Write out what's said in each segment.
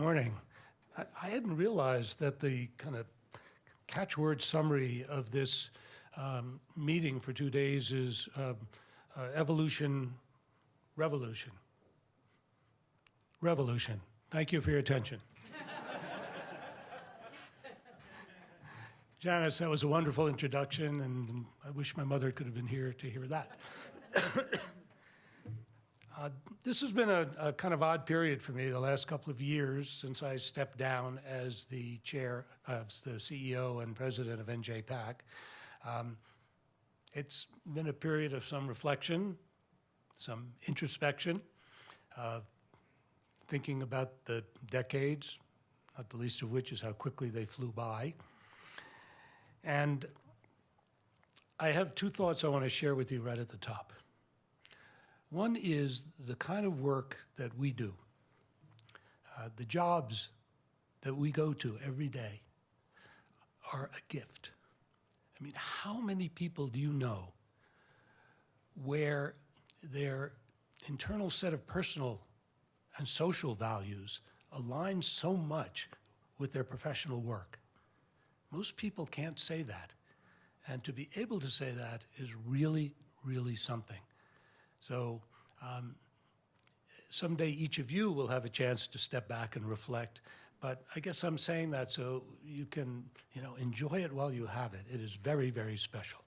morning. I hadn't realized that the kind of catchword summary of this meeting for 2 days is evolution, revolution. Revolution. Thank you for your attention. Janice, that was a wonderful introduction, and I wish my mother could have been here to hear that. This has been a kind of odd period for me the last couple of years since I stepped down as the chair, as the CEO and president of NJPAC. It's been a period of some reflection, some introspection, thinking about the decades, not the least of which is how quickly they flew by. And I have two thoughts I want to share with you right at the top. One is the kind of work that we do, the jobs that we go to every day are a gift. I mean, how many people do you know where their internal set of personal and social values align so much with their professional work? Most people can't say that. And to be able to say that is really, really something. So someday each of you will have a chance to step back and reflect. But I guess I'm saying that so you can, enjoy it while you have it. It is very, very special.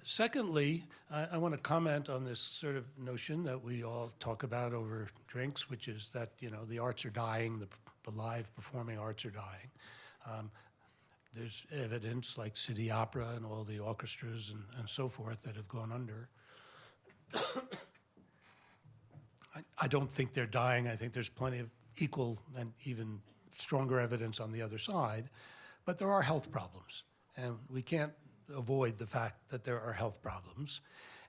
Secondly, I want to comment on this sort of notion that we all talk about over drinks, which is that, the arts are dying, the live performing arts are dying. There's evidence like City Opera and all the orchestras and so forth that have gone under. I don't think they're dying. I think there's plenty of equal and even stronger evidence on the other side. But there are health problems. And we can't avoid the fact that there are health problems.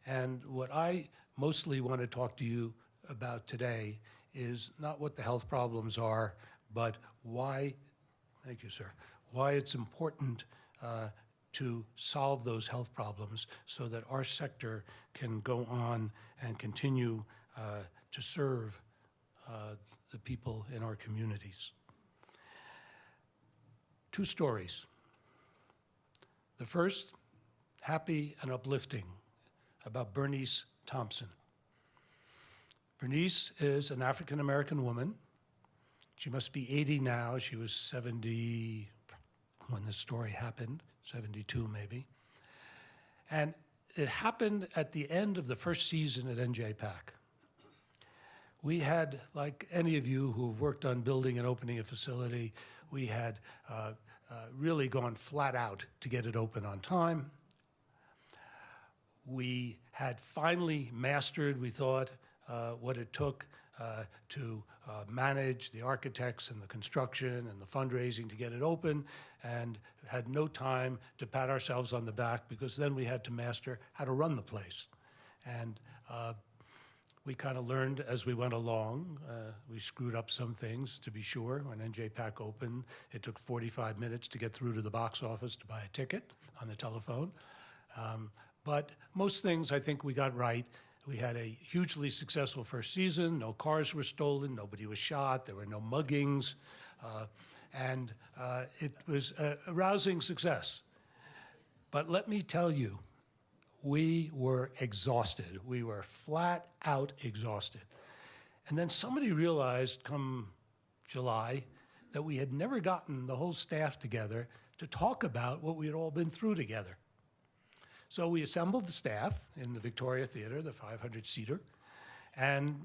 And what I mostly want to talk to you about today is not what the health problems are, but why, thank you, sir, why it's important to solve those health problems so that our sector can go on and continue to serve the people in our communities. Two stories. The first, happy and uplifting, about Bernice Thompson. Bernice is an African-American woman. She must be 80 now. She was 70 when this story happened, 72 maybe. And it happened at the end of the first season at NJPAC. We had, like any of you who have worked on building and opening a facility, we had really gone flat out to get it open on time. We had finally mastered, we thought, what it took to manage the architects and the construction and the fundraising to get it open, and had no time to pat ourselves on the back because then we had to master how to run the place. And we kind of learned as we went along. We screwed up some things, to be sure. When NJPAC opened, it took 45 minutes to get through to the box office to buy a ticket on the telephone. But most things I think we got right. We had a hugely successful first season. No cars were stolen. Nobody was shot. There were no muggings. And it was a rousing success. But let me tell you, we were exhausted. We were flat out exhausted. And then somebody realized come July that we had never gotten the whole staff together to talk about what we had all been through together. So we assembled the staff in the Victoria Theater, the 500-seater, and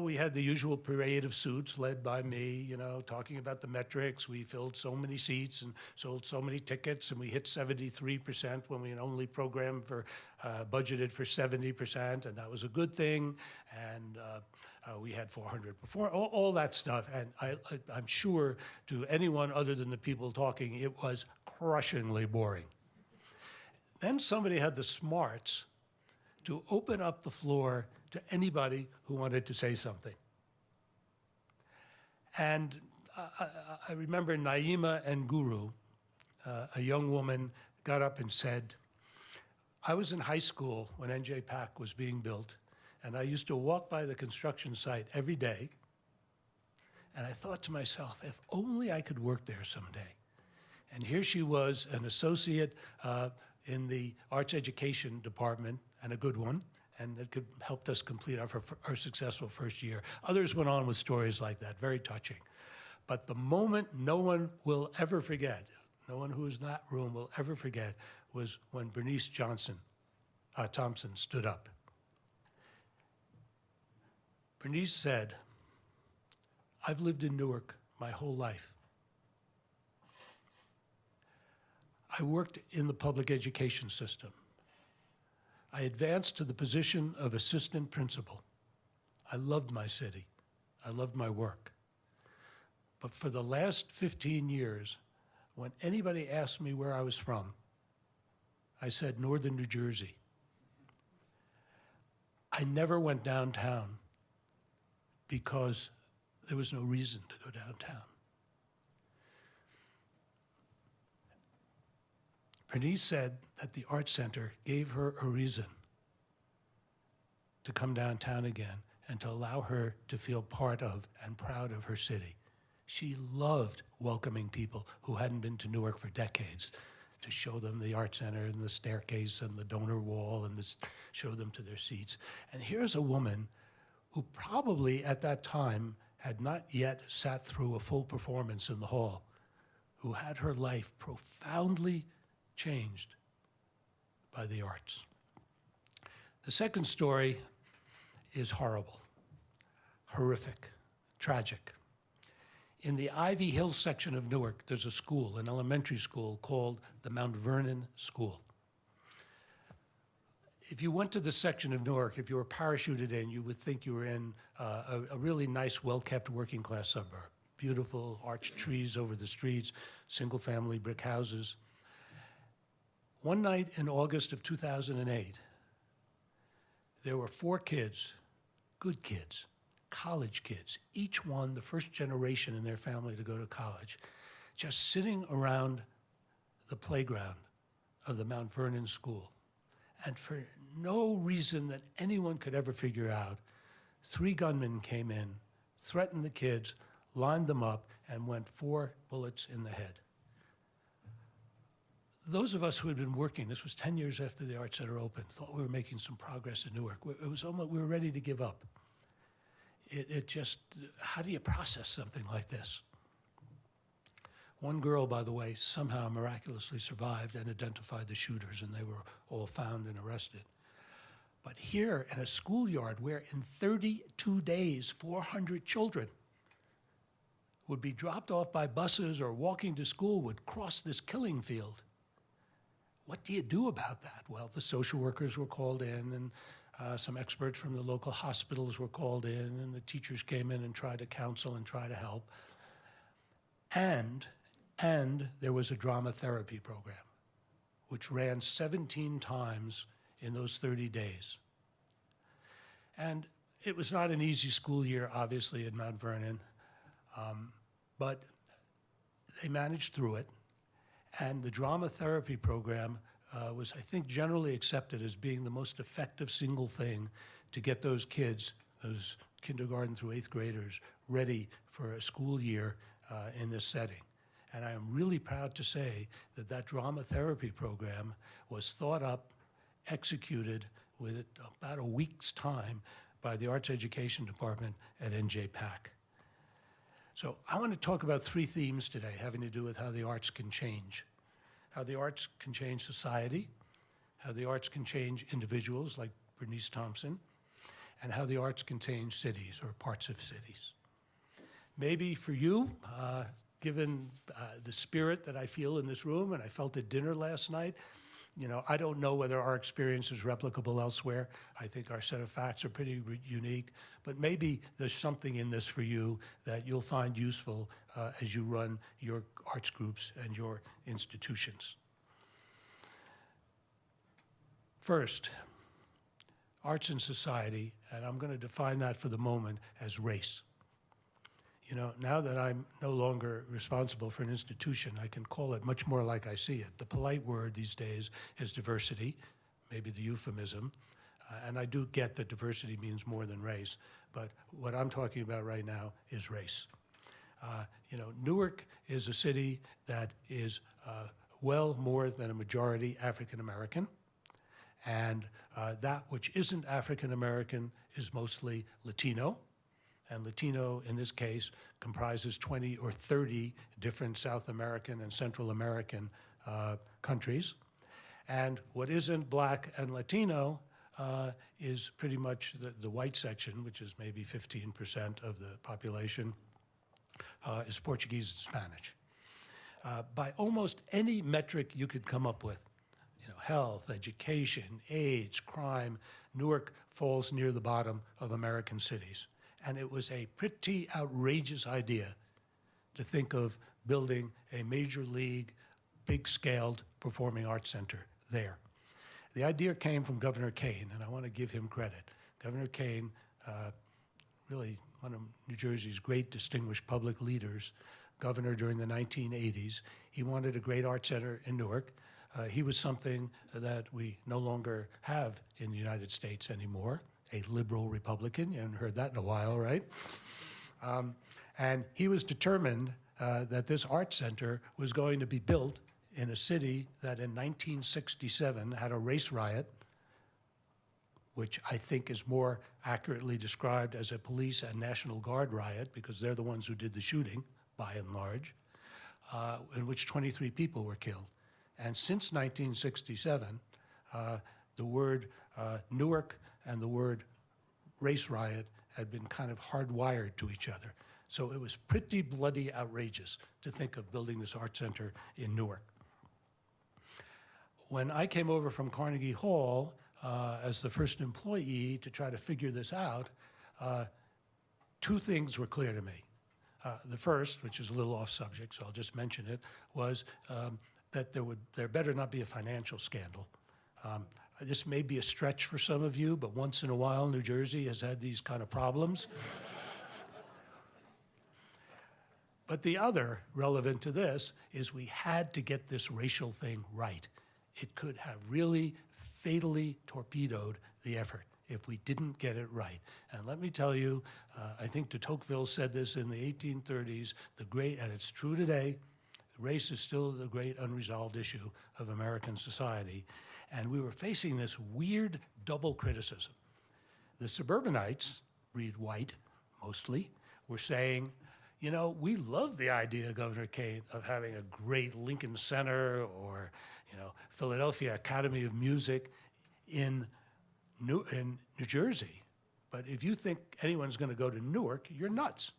we had the usual parade of suits led by me, talking about the metrics. We filled so many seats and sold so many tickets, and we hit 73% when we had only programmed for, budgeted for 70%, and that was a good thing. And we had 400 before, all that stuff. And I'm sure to anyone other than the people talking, it was crushingly boring. Then somebody had the smarts to open up the floor to anybody who wanted to say something. And I remember Naima and Guru, a young woman, got up and said, I was in high school when NJPAC was being built, and I used to walk by the construction site every day, And I thought to myself, if only I could work there someday. And here she was, an associate in the arts education department, and a good one, and it helped us complete our successful first year. Others went on with stories like that, very touching. But the moment no one will ever forget, no one who was in that room will ever forget, was when Bernice Thompson stood up. Bernice said, "I've lived in Newark my whole life. I worked in the public education system. I advanced to the position of assistant principal. I loved my city. I loved my work. But for the last 15 years, when anybody asked me where I was from, I said northern New Jersey. I never went downtown because there was no reason to go downtown." Bernice said that the Art Center gave her a reason to come downtown again and to allow her to feel part of and proud of her city. She loved welcoming people who hadn't been to Newark for decades, to show them the Art Center and the staircase and the donor wall and show them to their seats. And here's a woman who probably at that time had not yet sat through a full performance in the hall, who had her life profoundly changed by the arts. The second story is horrible, horrific, tragic. In the Ivy Hill section of Newark, there's a school, an elementary school called the Mount Vernon School. If you went to this section of Newark, if you were parachuted in, you would think you were in a really nice, well-kept working class suburb. Beautiful arched trees over the streets, single-family brick houses. One night in August of 2008, there were 4 kids, good kids, college kids, each one the first generation in their family to go to college, just sitting around the playground of the Mount Vernon School. And for no reason that anyone could ever figure out, 3 gunmen came in, threatened the kids, lined them up, and went 4 bullets in the head. Those of us who had been working, this was 10 years after the Art Center opened, thought we were making some progress in Newark. It was almost, we were ready to give up. It just, how do you process something like this? One girl, by the way, somehow miraculously survived and identified the shooters, and they were all found and arrested. But here in a schoolyard where in 32 days, 400 children would be dropped off by buses or walking to school would cross this killing field. What do you do about that? Well, the social workers were called in, and some experts from the local hospitals were called in, and the teachers came in and tried to counsel and try to help. And there was a drama therapy program, which ran 17 times in those 30 days. And it was not an easy school year, obviously, at Mount Vernon, but they managed through it. And the drama therapy program was, I think, generally accepted as being the most effective single thing to get those kids, those kindergarten through 8th graders, ready for a school year in this setting. And I am really proud to say that that drama therapy program was thought up, executed with about a week's time by the Arts Education Department at NJPAC. So I want to talk about 3 themes today having to do with how the arts can change. How the arts can change society, how the arts can change individuals like Bernice Thompson, and how the arts can change cities or parts of cities. Maybe for you, given the spirit that I feel in this room, and I felt at dinner last night, you know, I don't know whether our experience is replicable elsewhere. I think our set of facts are pretty unique, but maybe there's something in this for you that you'll find useful as you run your arts groups and your institutions. First, arts and society, and I'm going to define that for the moment as race. You know, now that I'm no longer responsible for an institution, I can call it much more like I see it. The polite word these days is diversity, maybe the euphemism, and I do get that diversity means more than race, but what I'm talking about right now is race. Newark is a city that is well more than a majority African American, and that which isn't African American is mostly Latino. And Latino, in this case, comprises 20 or 30 different South American and Central American countries. And what isn't Black and Latino is pretty much the white section, which is maybe 15% of the population, is Portuguese and Spanish. By almost any metric you could come up with, health, education, age, crime, Newark falls near the bottom of American cities. And it was a pretty outrageous idea to think of building a major league, big-scaled performing arts center there. The idea came from Governor Kane, and I want to give him credit. Governor Kane, really one of New Jersey's great distinguished public leaders, governor during the 1980s. He wanted a great art center in Newark. He was something that we no longer have in the United States anymore, a liberal Republican. You haven't heard that in a while, right? And he was determined that this art center was going to be built in a city that in 1967 had a race riot, which I think is more accurately described as a police and National Guard riot, because they're the ones who did the shooting, by and large, in which 23 people were killed. And since 1967, the word Newark and the word race riot had been kind of hardwired to each other. So it was pretty bloody outrageous to think of building this art center in Newark. When I came over from Carnegie Hall as the first employee to try to figure this out, two things were clear to me. The first, which is a little off subject, so I'll just mention it, was that there better not be a financial scandal. This may be a stretch for some of you, but once in a while, New Jersey has had these kind of problems. But the other relevant to this is we had to get this racial thing right. It could have really fatally torpedoed the effort if we didn't get it right. And let me tell you, I think de Tocqueville said this in the 1830s, and it's true today, race is still the great unresolved issue of American society. And we were facing this weird double criticism. The suburbanites, read white mostly, were saying, we love the idea, Governor Kane, of having a great Lincoln Center or, Philadelphia Academy of Music in New Jersey. But if you think anyone's going to go to Newark, you're nuts.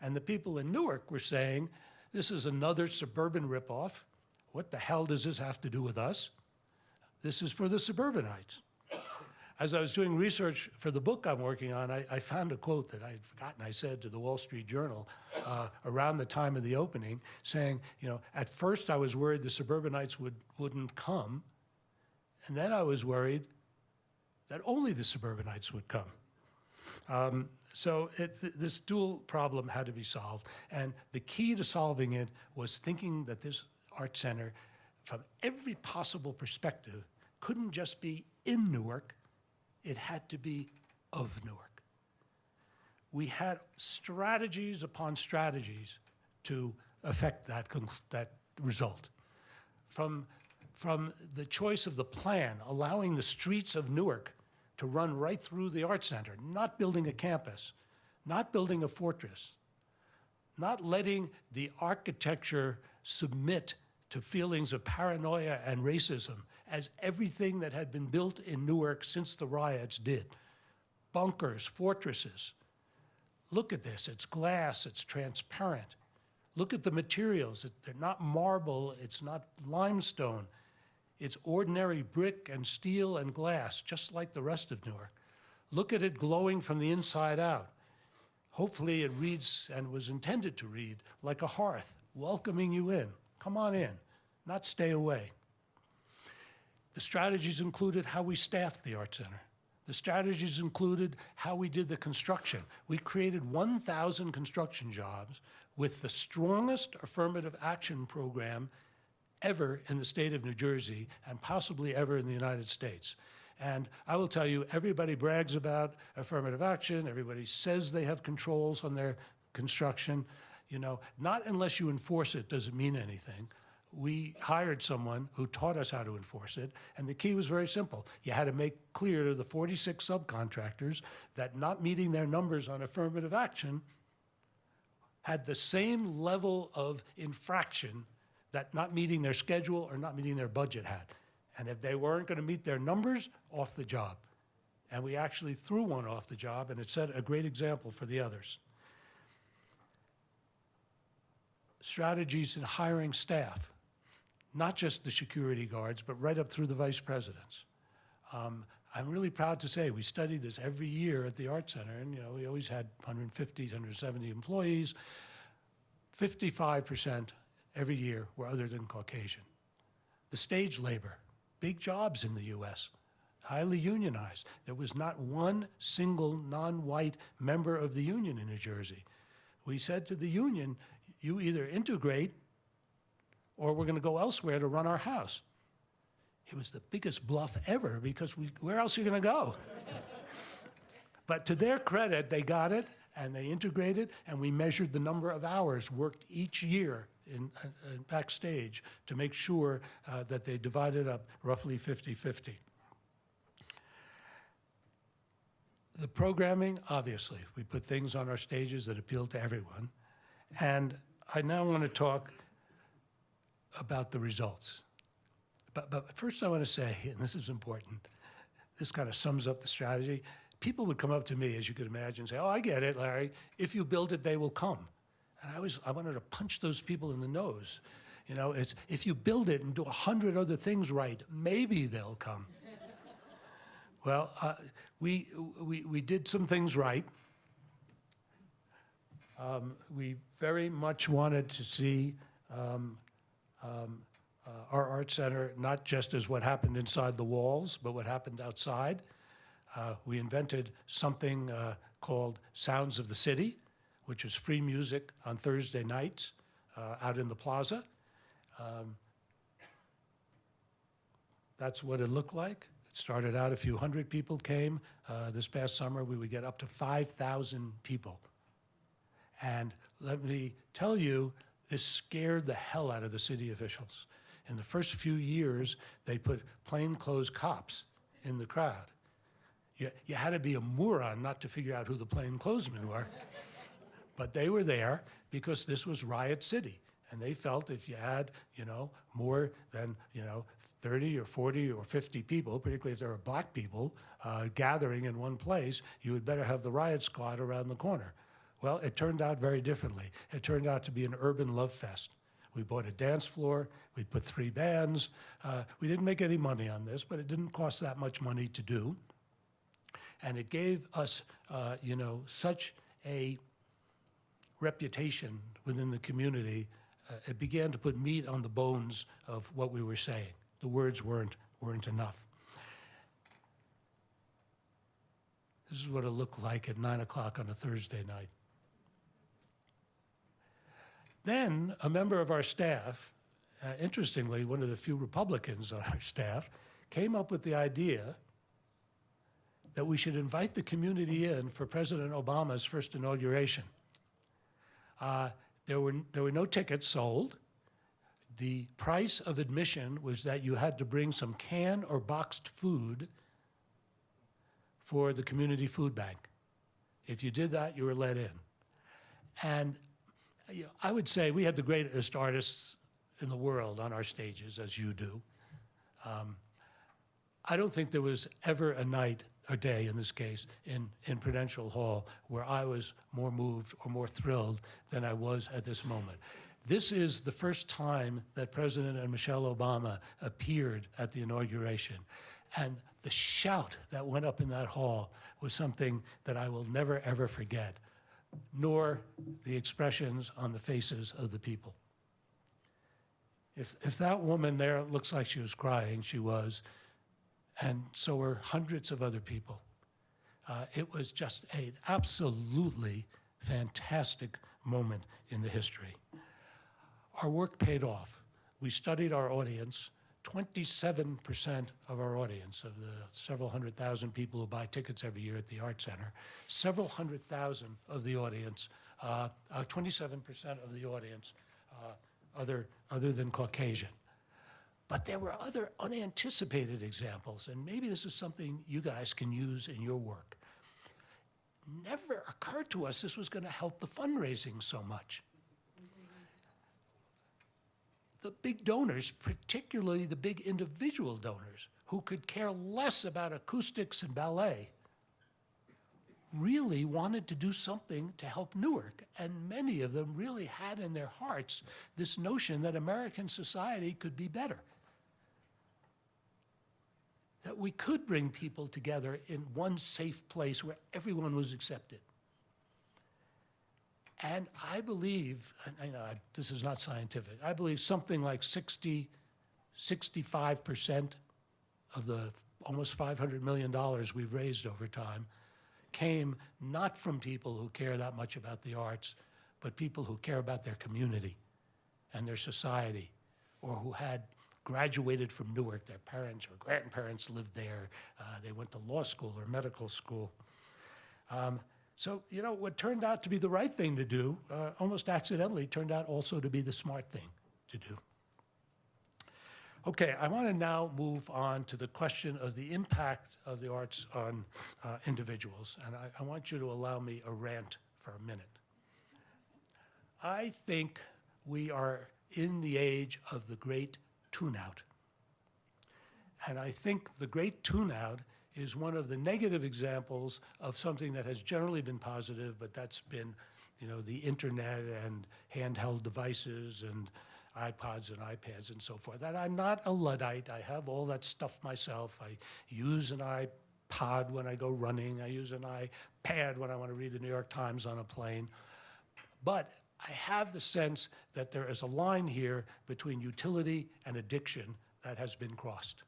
And the people in Newark were saying, this is another suburban ripoff. What the hell does this have to do with us? This is for the suburbanites. As I was doing research for the book I'm working on, I found a quote that I had forgotten I said to the Wall Street Journal around the time of the opening, saying, at first I was worried the suburbanites wouldn't come, and then I was worried that only the suburbanites would come. So this dual problem had to be solved, and the key to solving it was thinking that this art center, from every possible perspective, couldn't just be in Newark, it had to be of Newark. We had strategies upon strategies to affect that result. From the choice of the plan, allowing the streets of Newark to run right through the art center, not building a campus, not building a fortress, not letting the architecture submit to feelings of paranoia and racism, as everything that had been built in Newark since the riots did. Bunkers, fortresses. Look at this, it's glass, it's transparent. Look at the materials, they're not marble, it's not limestone. It's ordinary brick and steel and glass, just like the rest of Newark. Look at it glowing from the inside out. Hopefully it reads, and was intended to read, like a hearth, welcoming you in. Come on in, not stay away. The strategies included how we staffed the Art Center. The strategies included how we did the construction. We created 1,000 construction jobs with the strongest affirmative action program ever in the state of New Jersey and possibly ever in the United States. And I will tell you, everybody brags about affirmative action. Everybody says they have controls on their construction. Not unless you enforce it does it mean anything. We hired someone who taught us how to enforce it, and the key was very simple. You had to make clear to the 46 subcontractors that not meeting their numbers on affirmative action had the same level of infraction that not meeting their schedule or not meeting their budget had. And if they weren't going to meet their numbers, off the job. And we actually threw one off the job, and it set a great example for the others. Strategies in hiring staff, not just the security guards, but right up through the vice presidents. I'm really proud to say we studied this every year at the Art Center, and we always had 150, 170 employees. 55% every year were other than Caucasian. The stage labor, big jobs in the US, highly unionized. There was not one single non-white member of the union in New Jersey. We said to the union, you either integrate or we're going to go elsewhere to run our house. It was the biggest bluff ever because where else are you going to go? But to their credit, they got it and they integrated, and we measured the number of hours worked each year in backstage to make sure that they divided up roughly 50-50. The programming, obviously, we put things on our stages that appeal to everyone. And I now want to talk about the results. But first I want to say, and this is important, this kind of sums up the strategy. People would come up to me, as you could imagine, and say, oh, I get it, Larry. If you build it, they will come. And I wanted to punch those people in the nose. It's if you build it and do 100 other things right, maybe they'll come. Well, we did some things right. We very much wanted to see our art center not just as what happened inside the walls, but what happened outside. We invented something called Sounds of the City, which is free music on Thursday nights out in the plaza. That's what it looked like. It started out a few hundred people came. This past summer, we would get up to 5,000 people. And let me tell you, this scared the hell out of the city officials. In the first few years, they put plainclothes cops in the crowd. You had to be a moron not to figure out who the plainclothesmen were. But they were there because this was Riot City. And they felt if you had, more than, 30 or 40 or 50 people, particularly if there were black people, gathering in one place, you would better have the riot squad around the corner. Well, it turned out very differently. It turned out to be an urban love fest. We bought a dance floor. We put 3 bands. We didn't make any money on this, but it didn't cost that much money to do. And it gave us, such a reputation within the community. It began to put meat on the bones of what we were saying. The words weren't enough. This is what it looked like at 9 o'clock on a Thursday night. Then a member of our staff, interestingly, one of the few Republicans on our staff, came up with the idea that we should invite the community in for President Obama's first inauguration. There were no tickets sold. The price of admission was that you had to bring some canned or boxed food for the community food bank. If you did that, you were let in. And I would say we had the greatest artists in the world on our stages, as you do. I don't think there was ever a night or day, in this case, in Prudential Hall, where I was more moved or more thrilled than I was at this moment. This is the first time that President and Michelle Obama appeared at the inauguration. And the shout that went up in that hall was something that I will never, ever forget, nor the expressions on the faces of the people. If that woman there looks like she was crying, she was, and so were hundreds of other people. It was just an absolutely fantastic moment in the history. Our work paid off. We studied our audience. 27% of our audience, of the several hundred thousand people who buy tickets every year at the Art Center, several hundred thousand of the audience 27% of the audience other than Caucasian. But there were other unanticipated examples, and maybe this is something you guys can use in your work. Never occurred to us this was going to help the fundraising so much. The big donors, particularly the big individual donors, who could care less about acoustics and ballet, really wanted to do something to help Newark. And many of them really had in their hearts this notion that American society could be better, that we could bring people together in one safe place where everyone was accepted. And I believe, and I know this is not scientific, I believe something like 65% of the almost $500 million we've raised over time came not from people who care that much about the arts, but people who care about their community and their society, or who had graduated from Newark, their parents or grandparents lived there, they went to law school or medical school. So, you know, what turned out to be the right thing to do, almost accidentally, turned out also to be the smart thing to do. Okay, I want to now move on to the question of the impact of the arts on individuals, and I want you to allow me a rant for a minute. I think we are in the age of the great tune-out. And I think the great tune-out is one of the negative examples of something that has generally been positive, but that's been, you know, the internet and handheld devices and iPods and iPads and so forth. And I'm not a Luddite. I have all that stuff myself. I use an iPod when I go running. I use an iPad when I want to read the New York Times on a plane. But I have the sense that there is a line here between utility and addiction that has been crossed.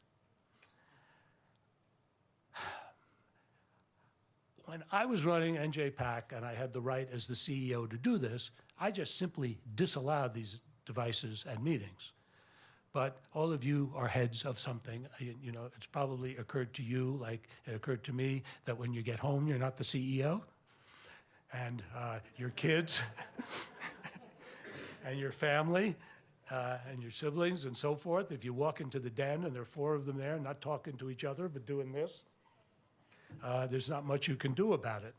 When I was running NJPAC and I had the right as the CEO to do this, I just simply disallowed these devices at meetings. But all of you are heads of something. You know, it's probably occurred to you, like it occurred to me, that when you get home, you're not the CEO. And your kids and your family and your siblings and so forth, if you walk into the den and there are 4 of them there, not talking to each other, but doing this, there's not much you can do about it.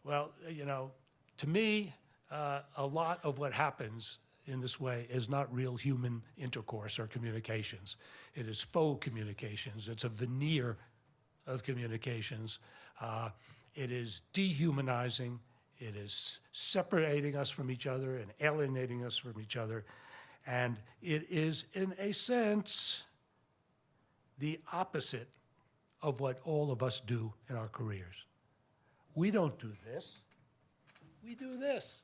Well, you know, to me, a lot of what happens in this way is not real human intercourse or communications. It is faux communications. It's a veneer of communications. It is dehumanizing. It is separating us from each other and alienating us from each other. And it is, in a sense, the opposite of what all of us do in our careers. We don't do this. We do this.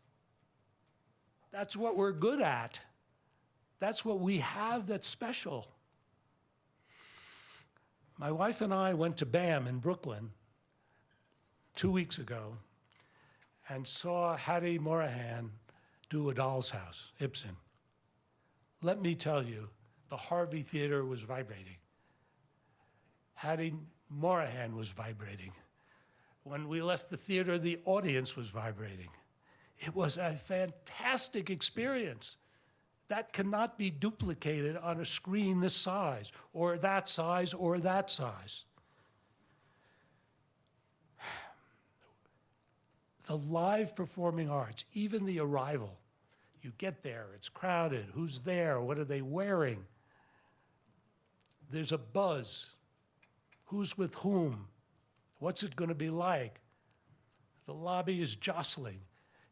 That's what we're good at. That's what we have that's special. My wife and I went to BAM in Brooklyn 2 weeks ago and saw Hattie Morahan do A Doll's House, Ibsen. Let me tell you, the Harvey Theater was vibrating. Hattie Morahan was vibrating. When we left the theater, the audience was vibrating. It was a fantastic experience. That cannot be duplicated on a screen this size, or that size, or that size. The live performing arts, even the arrival, you get there, it's crowded, who's there, what are they wearing? There's a buzz. Who's with whom? What's it going to be like? The lobby is jostling.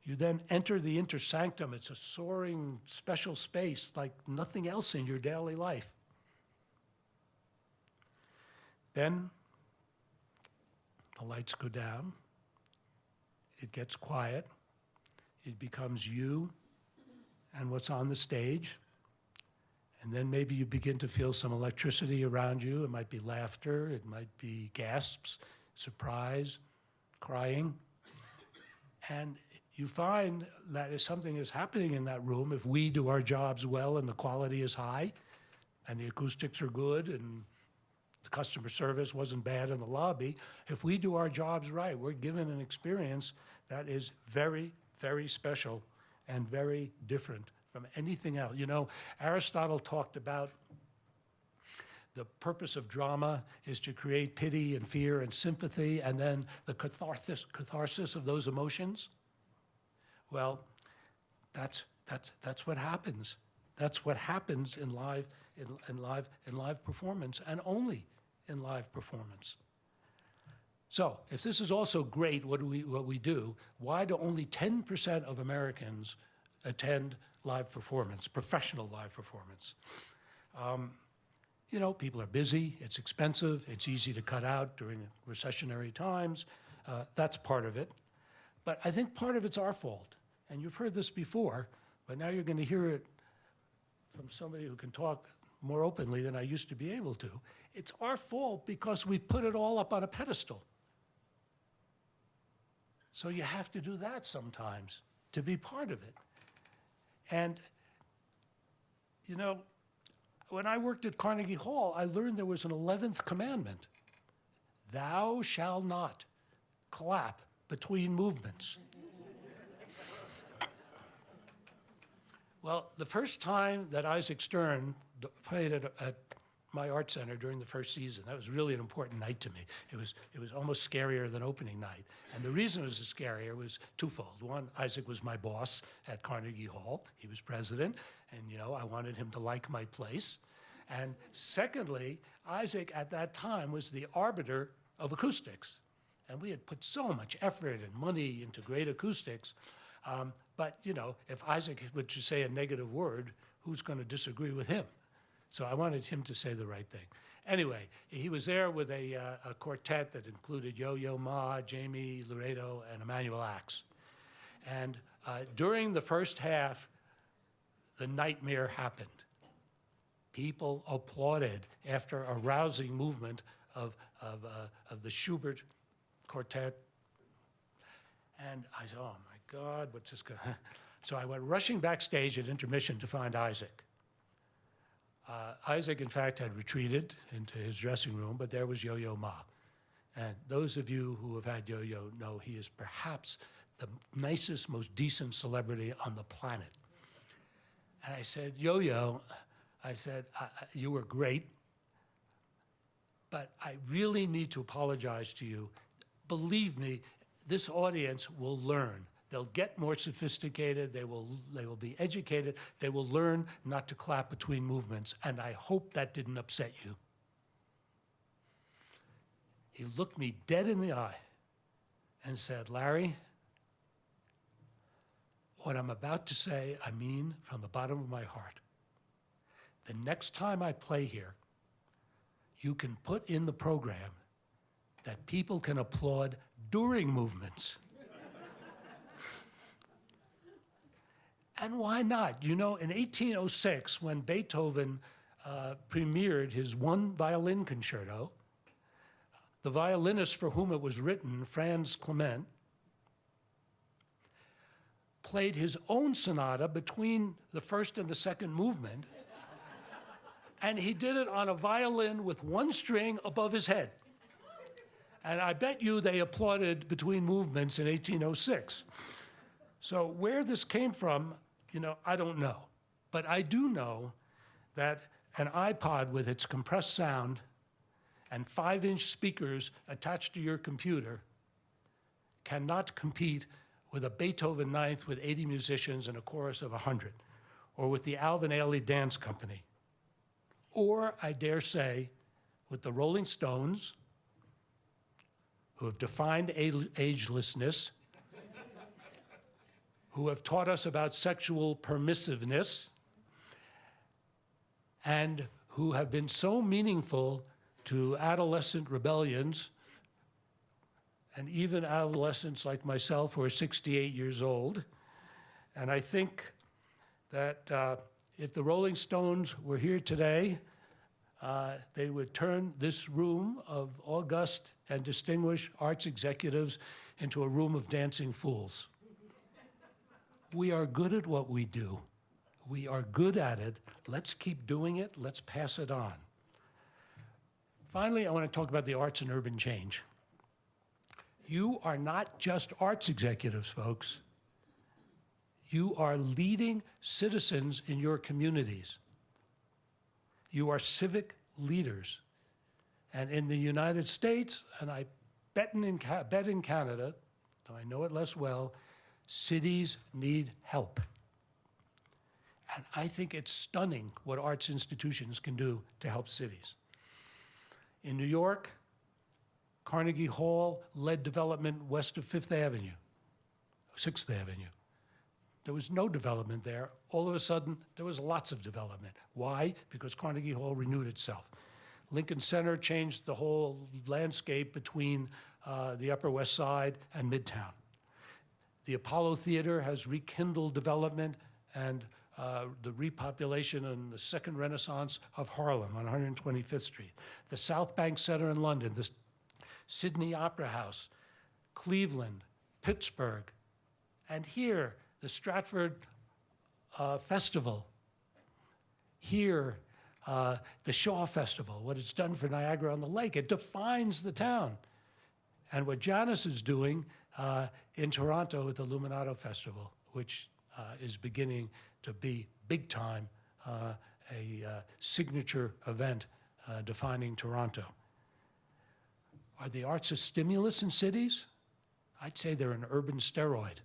You then enter the intersanctum. It's a soaring special space like nothing else in your daily life. Then the lights go down. It gets quiet. It becomes you and what's on the stage. And then maybe you begin to feel some electricity around you. It might be laughter. It might be gasps, surprise, crying. And you find that if something is happening in that room, if we do our jobs well and the quality is high and the acoustics are good and the customer service wasn't bad in the lobby, if we do our jobs right, we're given an experience that is very, very special and very different from anything else. You know, Aristotle talked about the purpose of drama is to create pity and fear and sympathy, and then the catharsis of those emotions. Well, that's what happens. That's what happens in live performance, and only in live performance. So, if this is also great, what we do, why do only 10% of Americans attend live performance, professional live performance? You know, people are busy, it's expensive, it's easy to cut out during recessionary times. That's part of it. But I think part of it's our fault. And you've heard this before, but now you're going to hear it from somebody who can talk more openly than I used to be able to. It's our fault because we put it all up on a pedestal. So you have to do that sometimes to be part of it. And, you know, when I worked at Carnegie Hall, I learned there was an 11th commandment. Thou shalt not clap between movements. Well, the first time that Isaac Stern played at my art center during the first season, that was really an important night to me. It was almost scarier than opening night. And the reason it was scarier was twofold. One, Isaac was my boss at Carnegie Hall. He was president, and you know, I wanted him to like my place. And secondly, Isaac at that time was the arbiter of acoustics. And we had put so much effort and money into great acoustics. But, you know, if Isaac would just say a negative word, who's going to disagree with him? So I wanted him to say the right thing. Anyway, he was there with a quartet that included Yo-Yo Ma, Jamie Laredo, and Emmanuel Axe. And during the first half, the nightmare happened. People applauded after a rousing movement of the Schubert quartet. And I said, oh my God, what's this going to... So I went rushing backstage at intermission to find Isaac. Isaac, in fact, had retreated into his dressing room, but there was Yo-Yo Ma. And those of you who have had Yo-Yo know he is perhaps the nicest, most decent celebrity on the planet. And I said, Yo-Yo, I said, you were great, but I really need to apologize to you. Believe me, this audience will learn. They'll get more sophisticated, they will be educated, they will learn not to clap between movements, and I hope that didn't upset you. He looked me dead in the eye and said, Larry, what I'm about to say, I mean from the bottom of my heart. The next time I play here, you can put in the program that people can applaud during movements. And why not? You know, in 1806, when Beethoven premiered his one violin concerto, the violinist for whom it was written, Franz Clement, played his own sonata between the first and the second movement, and he did it on a violin with one string above his head. And I bet you they applauded between movements in 1806. So where this came from, you know, I don't know. But I do know that an iPod with its compressed sound and 5-inch speakers attached to your computer cannot compete with a Beethoven Ninth with 80 musicians and a chorus of 100, or with the Alvin Ailey Dance Company, or, I dare say, with the Rolling Stones, who have defined agelessness, who have taught us about sexual permissiveness, and who have been so meaningful to adolescent rebellions, and even adolescents like myself who are 68 years old. And I think that if the Rolling Stones were here today, they would turn this room of august and distinguished arts executives into a room of dancing fools. We are good at what we do. We are good at it. Let's keep doing it. Let's pass it on. Finally, I want to talk about the arts and urban change. You are not just arts executives, folks. You are leading citizens in your communities. You are civic leaders. And in the United States, and I bet in Canada, though I know it less well, cities need help. And I think it's stunning what arts institutions can do to help cities. In New York, Carnegie Hall led development west of Fifth Avenue, 6th Avenue. There was no development there. All of a sudden, there was lots of development. Why? Because Carnegie Hall renewed itself. Lincoln Center changed the whole landscape between the Upper West Side and Midtown. The Apollo Theater has rekindled development and the repopulation and the second renaissance of Harlem on 125th Street. The South Bank Center in London, the Sydney Opera House, Cleveland, Pittsburgh, and here, the Stratford Festival. Here, the Shaw Festival, what it's done for Niagara-on-the-Lake. It defines the town. And what Janice is doing in Toronto at the Illuminato Festival, which is beginning to be big time, a signature event defining Toronto. Are the arts a stimulus in cities? I'd say they're an urban steroid.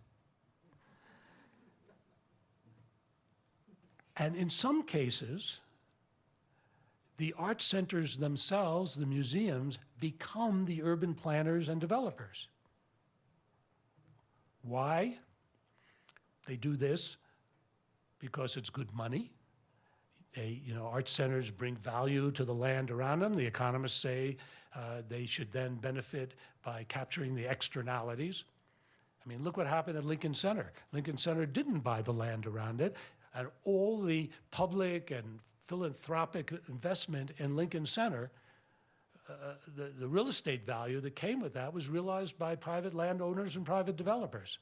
And in some cases, the art centers themselves, the museums, become the urban planners and developers. Why? They do this because it's good money. Art centers bring value to the land around them. The economists say they should then benefit by capturing the externalities. I mean, look what happened at Lincoln Center. Lincoln Center didn't buy the land around it, and all the public and philanthropic investment in Lincoln Center, the real estate value that came with that was realized by private landowners and private developers.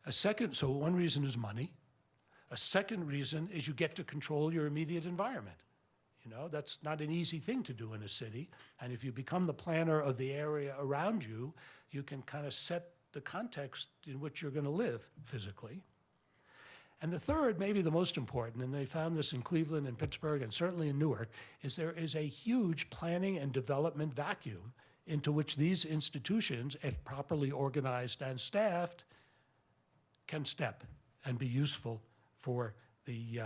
So one reason is money. A second reason is you get to control your immediate environment. That's not an easy thing to do in a city. And if you become the planner of the area around you, you can kind of set the context in which you're going to live physically. And the third, maybe the most important, and they found this in Cleveland and Pittsburgh and certainly in Newark, is there is a huge planning and development vacuum into which these institutions, if properly organized and staffed, can step and be useful for the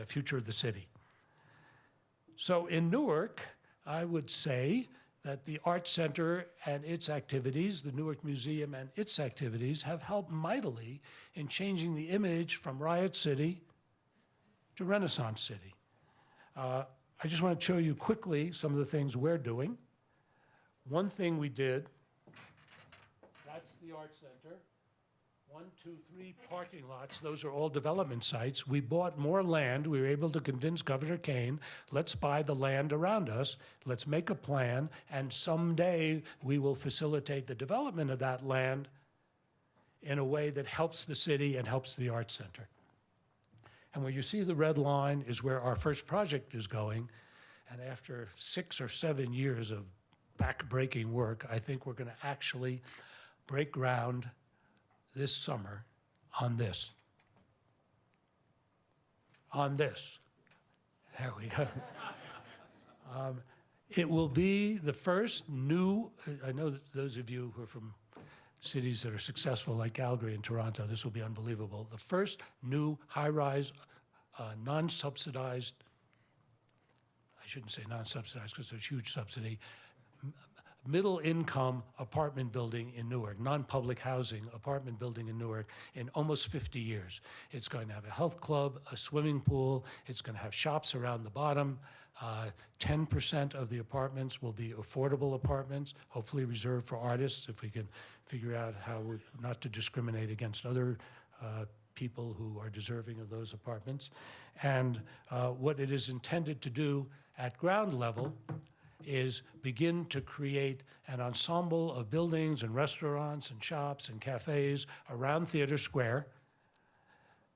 future of the city. So in Newark, I would say that the Art Center and its activities, the Newark Museum and its activities, have helped mightily in changing the image from Riot City to Renaissance City. I just want to show you quickly some of the things we're doing. One thing we did, that's the Art Center. 1, 2, 3 parking lots. Those are all development sites. We bought more land. We were able to convince Governor Kane, let's buy the land around us, let's make a plan, and someday we will facilitate the development of that land in a way that helps the city and helps the Arts Center. And where you see the red line is where our first project is going. And after 6 or 7 years of back-breaking work, I think we're going to actually break ground this summer on this. On this. There we go. It will be the first new, I know that those of you who are from cities that are successful like Calgary and Toronto, this will be unbelievable. The first new high-rise, non-subsidized, I shouldn't say non-subsidized because there's huge subsidy, middle-income apartment building in Newark, non-public housing apartment building in Newark in almost 50 years. It's going to have a health club, a swimming pool, it's going to have shops around the bottom. 10% of the apartments will be affordable apartments, hopefully reserved for artists, if we can figure out how not to discriminate against other people who are deserving of those apartments. And what it is intended to do at ground level is begin to create an ensemble of buildings and restaurants and shops and cafes around Theater Square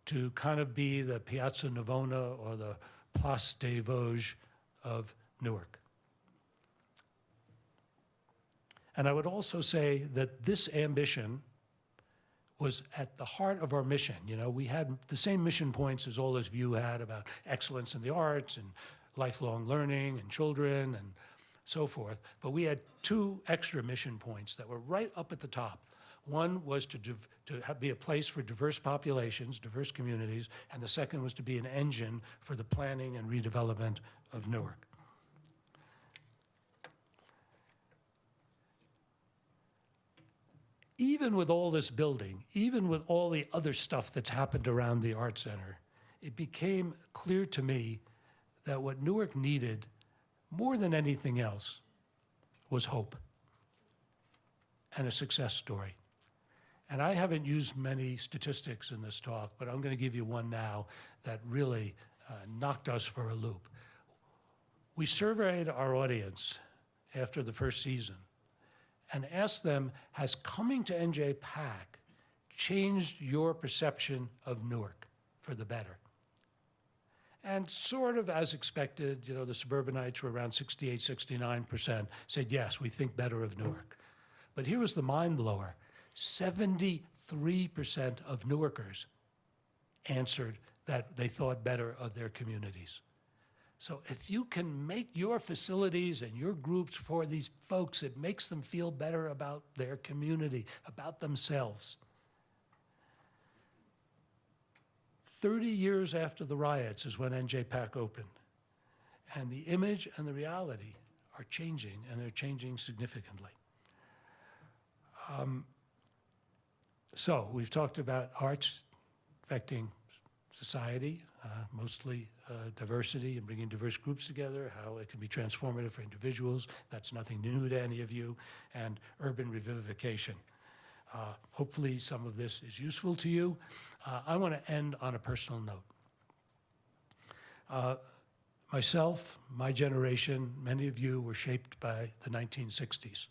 to kind of be the Piazza Navona or the Place des Vosges of Newark. And I would also say that this ambition was at the heart of our mission. You know, we had the same mission points as all of you had about excellence in the arts and lifelong learning and children and so forth. But we had two extra mission points that were right up at the top. One was to be a place for diverse populations, diverse communities, and the second was to be an engine for the planning and redevelopment of Newark. Even with all this building, even with all the other stuff that's happened around the Art Center, it became clear to me that what Newark needed more than anything else was hope and a success story. And I haven't used many statistics in this talk, but I'm going to give you one now that really knocked us for a loop. We surveyed our audience after the first season and asked them, has coming to NJPAC changed your perception of Newark for the better? And sort of as expected, you know, the suburbanites were around 68, 69% said, yes, we think better of Newark. But here was the mind blower. 73% of Newarkers answered that they thought better of their communities. So if you can make your facilities and your groups for these folks, it makes them feel better about their community, about themselves. 30 years after the riots is when NJPAC opened. And the image and the reality are changing, and they're changing significantly. So we've talked about arts affecting society, mostly diversity and bringing diverse groups together, how it can be transformative for individuals. That's nothing new to any of you, and urban revivification. Hopefully some of this is useful to you. I want to end on a personal note. Myself, my generation, many of you were shaped by the 1960s.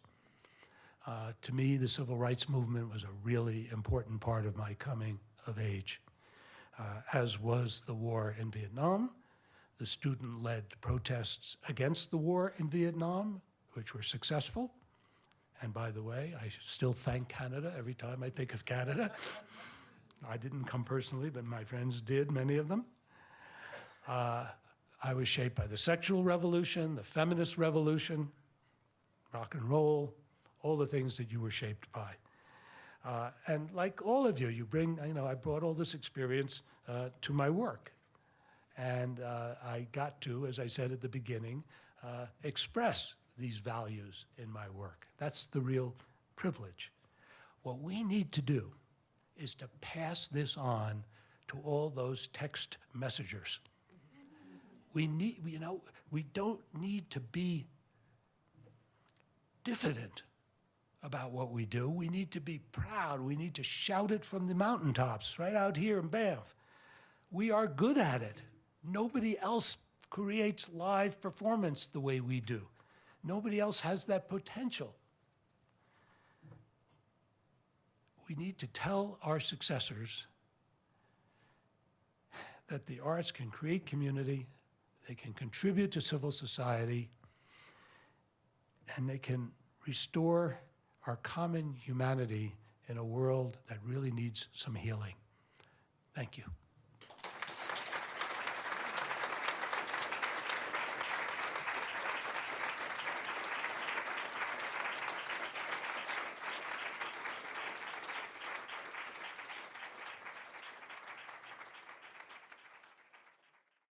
To me, the civil rights movement was a really important part of my coming of age, as was the war in Vietnam, the student-led protests against the war in Vietnam, which were successful. And by the way, I still thank Canada every time I think of Canada. I didn't come personally, but my friends did, many of them. I was shaped by the sexual revolution, the feminist revolution, rock and roll, all the things that you were shaped by. And like all of you, you bring, you know, I brought all this experience to my work. And I got to, as I said at the beginning, express these values in my work. That's the real privilege. What we need to do is to pass this on to all those text messengers. We need, you know, we don't need to be diffident about what we do. We need to be proud. We need to shout it from the mountaintops right out here in Banff. We are good at it. Nobody else creates live performance the way we do. Nobody else has that potential. We need to tell our successors that the arts can create community, they can contribute to civil society, and they can restore our common humanity in a world that really needs some healing. Thank you.